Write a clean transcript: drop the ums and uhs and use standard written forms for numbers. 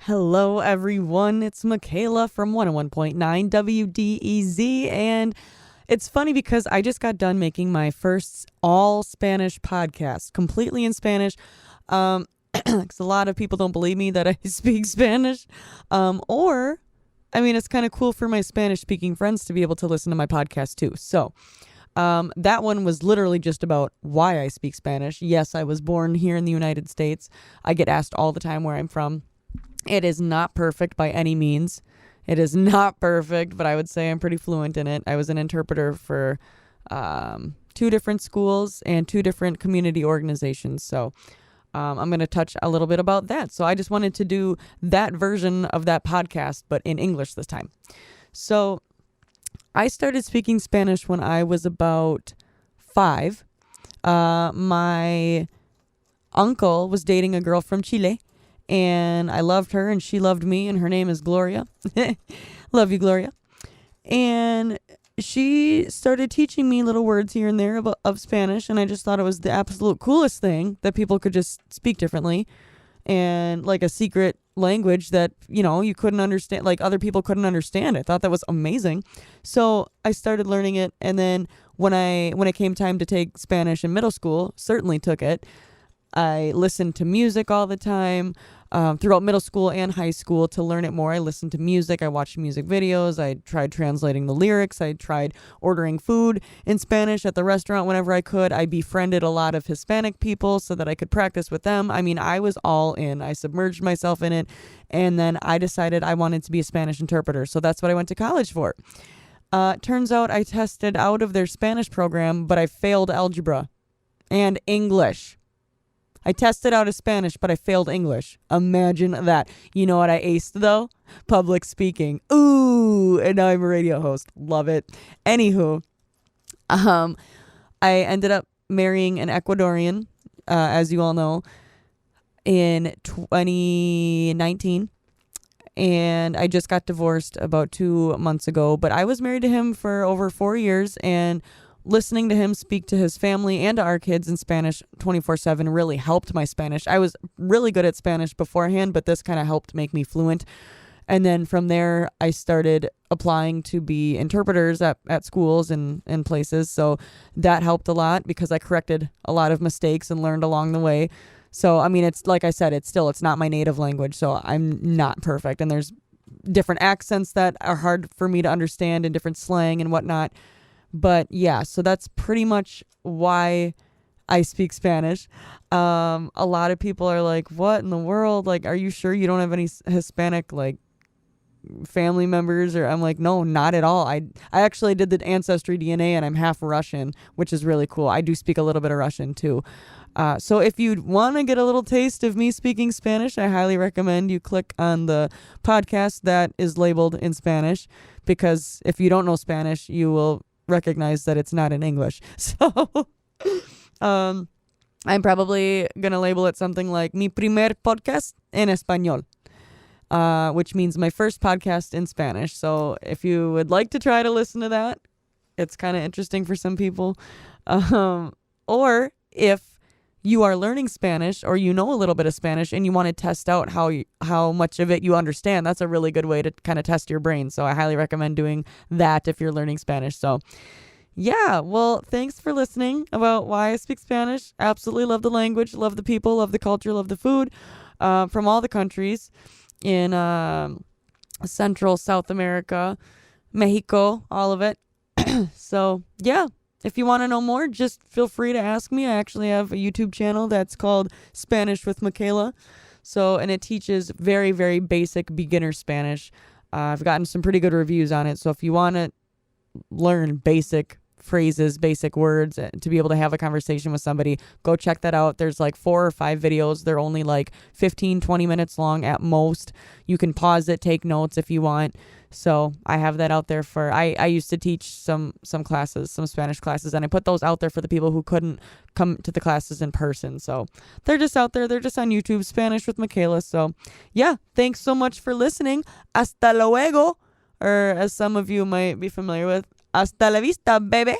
Hello, everyone. It's Michaela from 101.9 WDEZ. And it's funny because I just got done making my first all Spanish podcast, completely in Spanish. 'Cause a lot of people don't believe me that I speak Spanish. It's kind of cool for my Spanish speaking friends to be able to listen to my podcast too. So that one was literally just about why I speak Spanish. Yes, I was born here in the United States. I get asked all the time where I'm from. It is not perfect by any means. It is not perfect, but I would say I'm pretty fluent in it. I was an interpreter for 2 different schools and 2 different community organizations. So I'm going to touch a little bit about that. So I just wanted to do that version of that podcast, but in English this time. So I started speaking Spanish when I was about 5. My uncle was dating a girl from Chile. And I loved her and she loved me, and her name is Gloria. Love you, Gloria. And she started teaching me little words here and there of Spanish, and I just thought it was the absolute coolest thing that people could just speak differently, and like a secret language that, you couldn't understand, like other people couldn't understand. I thought that was amazing. So I started learning it, and then when it came time to take Spanish in middle school, certainly took it. I listened to music all the time throughout middle school and high school to learn it more. I listened to music. I watched music videos. I tried translating the lyrics. I tried ordering food in Spanish at the restaurant whenever I could. I befriended a lot of Hispanic people so that I could practice with them. I was all in. I submerged myself in it. And then I decided I wanted to be a Spanish interpreter. So that's what I went to college for. Turns out I tested out of their Spanish program, but I failed algebra and English. I tested out of Spanish, but I failed English. Imagine that. You know what I aced, though? Public speaking. Ooh, and now I'm a radio host. Love it. Anywho, I ended up marrying an Ecuadorian, as you all know, in 2019. And I just got divorced about 2 months ago. But I was married to him for over 4 years, and listening to him speak to his family and to our kids in Spanish 24/7 really helped my Spanish. I was really good at Spanish beforehand, but this kind of helped make me fluent. And then from there, I started applying to be interpreters at schools and places. So that helped a lot because I corrected a lot of mistakes and learned along the way. So, it's like I said, it's not my native language, so I'm not perfect. And there's different accents that are hard for me to understand and different slang and whatnot. But yeah, so that's pretty much why I speak Spanish. A lot of people are like, what in the world? Like, are you sure you don't have any Hispanic, like, family members? Or I'm like, no, not at all. I actually did the Ancestry DNA, and I'm half Russian, which is really cool. I do speak a little bit of Russian too. So if you want to get a little taste of me speaking Spanish, I highly recommend you click on the podcast that is labeled in Spanish, because if you don't know Spanish, you will recognize that it's not in English. So I'm probably gonna label it something like Mi primer podcast en español, which means my first podcast in Spanish. So if you would like to try to listen to that, it's kind of interesting for some people. Or if you are learning Spanish, or you know a little bit of Spanish and you want to test out how much of it you understand, that's a really good way to kind of test your brain. So I highly recommend doing that if you're learning Spanish. So yeah, well, thanks for listening about why I speak Spanish. Absolutely love the language, love the people, love the culture, love the food from all the countries in Central, South America, Mexico, all of it. So yeah. If you want to know more, just feel free to ask me. I actually have a YouTube channel that's called Spanish with Michaela. And it teaches very, very basic beginner Spanish. I've gotten some pretty good reviews on it. So if you want to learn basic phrases, basic words, to be able to have a conversation with somebody, go check that out. There's like 4 or 5 videos. They're only like 15, 20 minutes long at most. You can pause it, take notes if you want. So I have that out there for, I used to teach some classes, some Spanish classes, and I put those out there for the people who couldn't come to the classes in person. So they're just out there. They're just on YouTube, Spanish with Michaela. So yeah, thanks so much for listening. Hasta luego, or as some of you might be familiar with, hasta la vista, baby.